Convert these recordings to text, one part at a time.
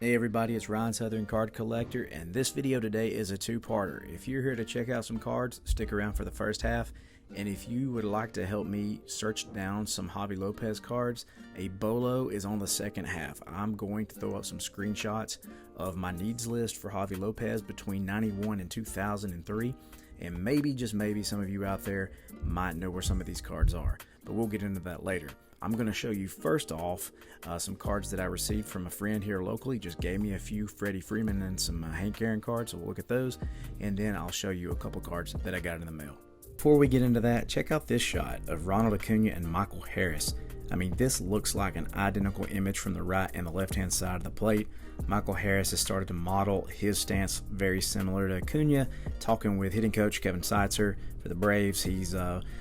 Hey everybody, it's Ron Southern Card Collector, and this video today is a two-parter. If you're here to check out some cards, stick around for the first half, and if you would like to help me search down some Javy Lopez cards, a BOLO is on the second half. I'm going to throw up some screenshots of my needs list for Javy Lopez between 91 and 2003, and maybe, just maybe, some of you out there might know where some of these cards are, but we'll get into that later. I'm going to show you first off some cards that I received from a friend here locally. Just gave me a few Freddie Freeman and some Hank Aaron cards, so we'll look at those, and then I'll show you a couple cards that I got in the mail. Before we get into that, check out this shot of Ronald Acuna and Michael Harris. I mean, this looks like an identical image from the right and the left-hand side of the plate. Michael Harris has started to model his stance very similar to Acuna. Talking with hitting coach Kevin Seitzer for the Braves, he's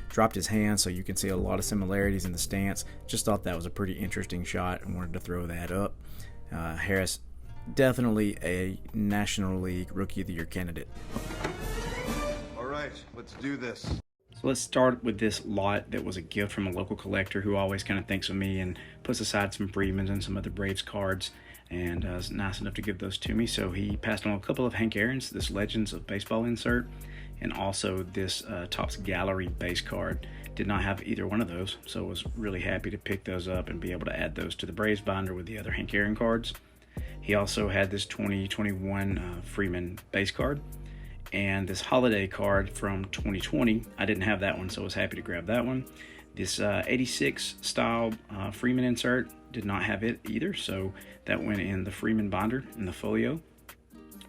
dropped his hand, so you can see a lot of similarities in the stance. Just thought that was a pretty interesting shot and wanted to throw that up. Harris, definitely a National League Rookie of the Year candidate. All right, let's do this. So let's start with this lot that was a gift from a local collector who always kind of thinks of me and puts aside some Freemans and some other Braves cards, and is nice enough to give those to me. So he passed on a couple of Hank Aaron's, this Legends of Baseball insert, and also this Topps Gallery base card. Did not have either one of those, so was really happy to pick those up and be able to add those to the Braves binder with the other Hank Aaron cards. He also had this 2021 Freeman base card, and this holiday card from 2020. I didn't have that one, so I was happy to grab that one. This 86 style Freeman insert, did not have it either, so that went in the Freeman binder in the folio.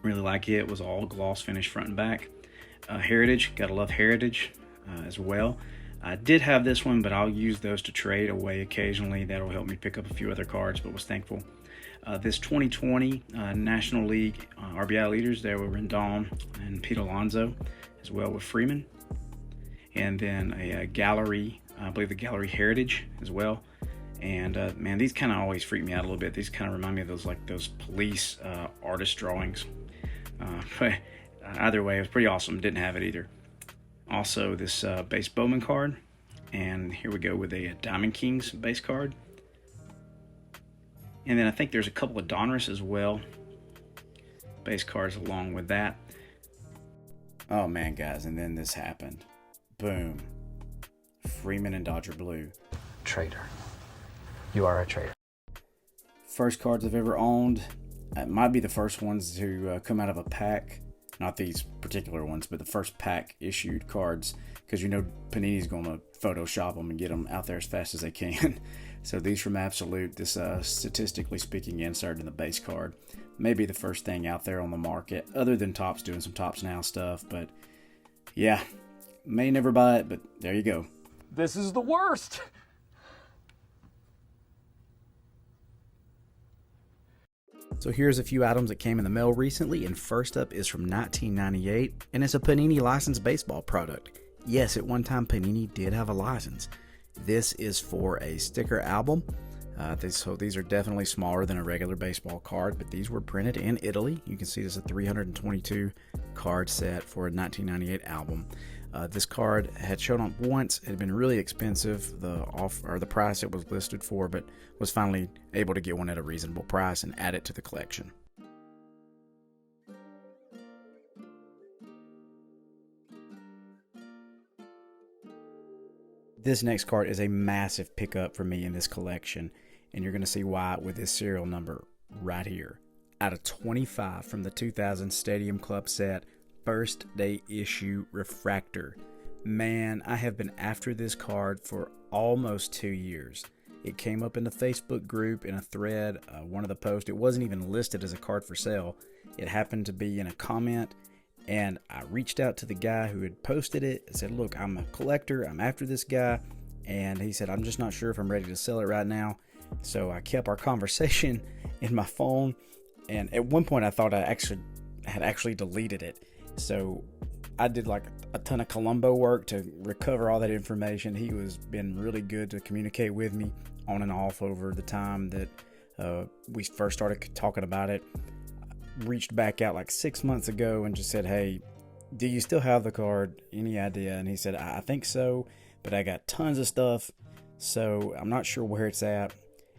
Really like it. It was all gloss finish front and back. Heritage, gotta love Heritage as well. I did have this one, but I'll use those to trade away occasionally. That'll help me pick up a few other cards, but was thankful. This 2020 National League RBI leaders, there were Rendon and Pete Alonso, as well with Freeman. And then a gallery, I believe the Gallery Heritage as well. And man, these kind of always freak me out a little bit. These kind of remind me of those police artist drawings. But either way, it was pretty awesome. Didn't have it either. Also, this base Bowman card. And here we go with a Diamond Kings base card. And then I think there's a couple of Donruss as well. Base cards along with that. Oh man, guys, and then this happened. Boom. Freeman and Dodger Blue. Traitor. You are a traitor. First cards I've ever owned. It might be the first ones to come out of a pack. Not these particular ones, but the first pack issued cards. Because you know Panini's going to Photoshop them and get them out there as fast as they can. So these from Absolute, this statistically speaking insert in the base card. Maybe the first thing out there on the market, other than Topps doing some Topps Now stuff. But yeah, may never buy it, but there you go. This is the worst. So here's a few items that came in the mail recently, and first up is from 1998, and it's a Panini licensed baseball product. Yes, at one time Panini did have a license. This is for a sticker album. So these are definitely smaller than a regular baseball card, but these were printed in Italy. You can see this is a 322 card set for a 1998 album. This card had shown up once. It had been really expensive, the price it was listed for, but was finally able to get one at a reasonable price and add it to the collection. This next card is a massive pickup for me in this collection, and you're going to see why with this serial number right here. Out of 25 from the 2000 Stadium Club set, first day issue refractor. Man, I have been after this card for almost 2 years. It came up in the Facebook group in a thread, one of the posts. It wasn't even listed as a card for sale. It happened to be in a comment, and I reached out to the guy who had posted it and said, look, I'm a collector, I'm after this guy. And he said, I'm just not sure if I'm ready to sell it right now. So I kept our conversation in my phone, and at one point I thought I had actually deleted it. So I did like a ton of Columbo work to recover all that information. He was been really good to communicate with me on and off over the time that we first started talking about it. Reached back out like 6 months ago and just said, hey, do you still have the card? Any idea? And he said, I think so, but I got tons of stuff, so I'm not sure where it's at.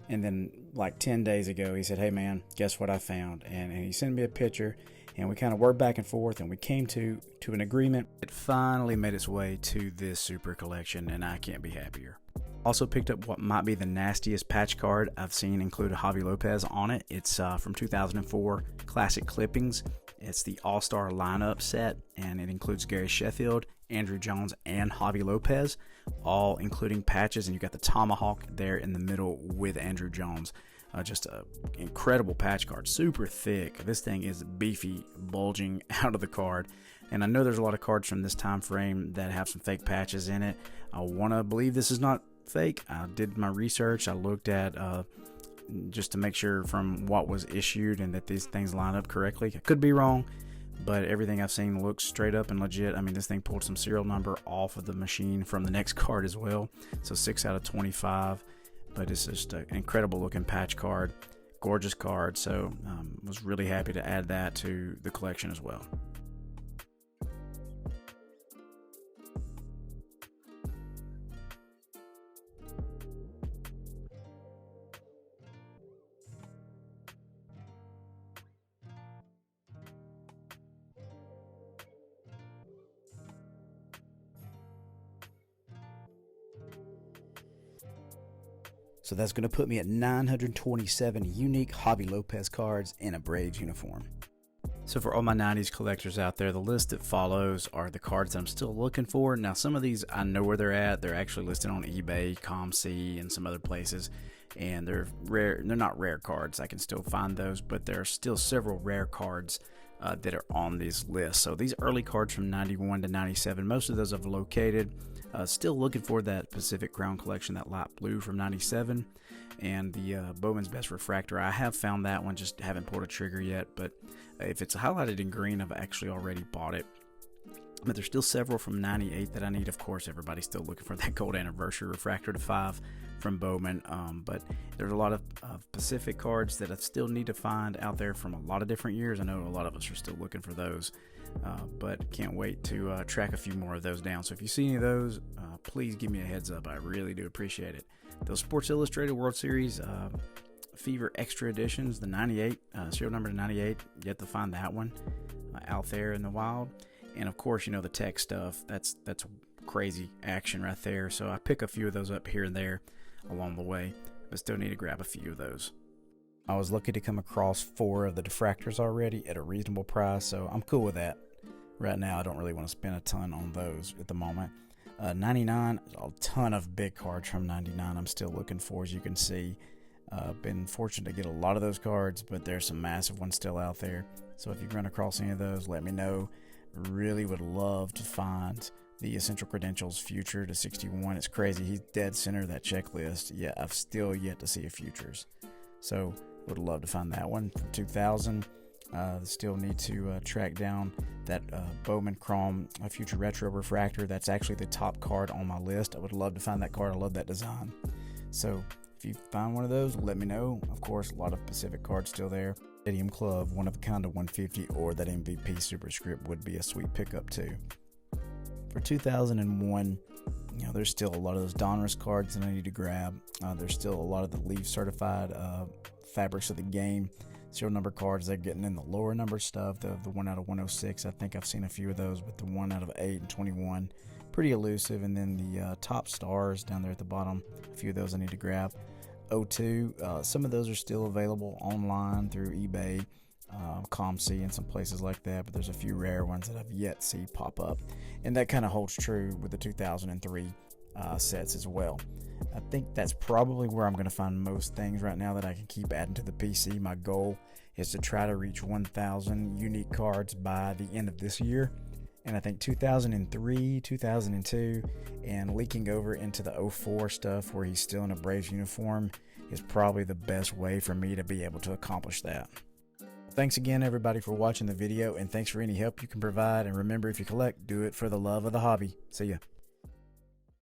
And then like 10 days ago, he said, hey man, guess what I found? And he sent me a picture, and we kind of worked back and forth, and we came to an agreement. It finally made its way to this super collection, and I can't be happier. Also picked up what might be the nastiest patch card I've seen include a Javy Lopez on it. It's from 2004 Classic Clippings. It's the All-Star lineup set, and it includes Gary Sheffield, Andrew Jones, and Javy Lopez, all including patches, and you got the tomahawk there in the middle with Andrew Jones. Just a incredible patch card, super thick. This thing is beefy, bulging out of the card. And I know there's a lot of cards from this time frame that have some fake patches in it. I want to believe this is not fake. I did my research. I looked at just to make sure from what was issued and that these things line up correctly. I could be wrong, but everything I've seen looks straight up and legit. I mean, this thing pulled some serial number off of the machine from the next card as well. So 6 out of 25. But it's just an incredible looking patch card, gorgeous card. So was really happy to add that to the collection as well. So that's going to put me at 927 unique Javy Lopez cards in a Braves uniform. So for all my 90s collectors out there, the list that follows are the cards that I'm still looking for. Now some of these I know where they're at. They're actually listed on eBay, ComC, and some other places. And they're rare. They're not rare cards. I can still find those, but there are still several rare cards that are on these lists. So these early cards from 91 to 97, most of those I've located. Still looking for that Pacific Crown collection, that light blue from 97, and the Bowman's Best Refractor. I have found that one, just haven't pulled a trigger yet, but if it's highlighted in green, I've actually already bought it. But there's still several from 98 that I need. Of course, everybody's still looking for that gold anniversary refractor to 5 from Bowman. But there's a lot of Pacific cards that I still need to find out there from a lot of different years. I know a lot of us are still looking for those. But can't wait to track a few more of those down. So if you see any of those, please give me a heads up. I really do appreciate it. Those Sports Illustrated World Series Fever Extra Editions, the 98, serial number to 98, yet to find that one out there in the wild. And of course, you know, the tech stuff, that's crazy action right there. So I pick a few of those up here and there along the way, but still need to grab a few of those. I was lucky to come across 4 of the diffractors already at a reasonable price, so I'm cool with that. Right now, I don't really want to spend a ton on those at the moment. 99, a ton of big cards from 99 I'm still looking for, as you can see. Been fortunate to get a lot of those cards, but there's some massive ones still out there. So if you run across any of those, let me know. Really would love to find the Essential Credentials Future to 61. It's crazy. He's dead center of that checklist. Yeah, I've still yet to see a Futures. So would love to find that one from 2000. Still need to track down that Bowman Chrome Future Retro Refractor. That's actually the top card on my list. I would love to find that card. I love that design. So if you find one of those, let me know. Of course, a lot of Pacific cards still there. Stadium Club, one of a kind of 150, or that MVP Superscript would be a sweet pickup too. For 2001, you know, there's still a lot of those Donruss cards that I need to grab. There's still a lot of the Leaf certified Fabrics of the Game serial number cards. They're getting in the lower number stuff. The 1 out of 106, I think I've seen a few of those, but the 1 out of 8 and 21, pretty elusive. And then the top stars down there at the bottom, a few of those I need to grab. 02, some of those are still available online through eBay, ComC, and some places like that, but there's a few rare ones that I've yet to see pop up, and that kind of holds true with the 2003 sets as well. I think that's probably where I'm going to find most things right now that I can keep adding to the PC. My goal is to try to reach 1,000 unique cards by the end of this year. And I think 2003, 2002, and leaking over into the 04 stuff where he's still in a Braves uniform is probably the best way for me to be able to accomplish that. Thanks again, everybody, for watching the video, and thanks for any help you can provide. And remember, if you collect, do it for the love of the hobby. See ya.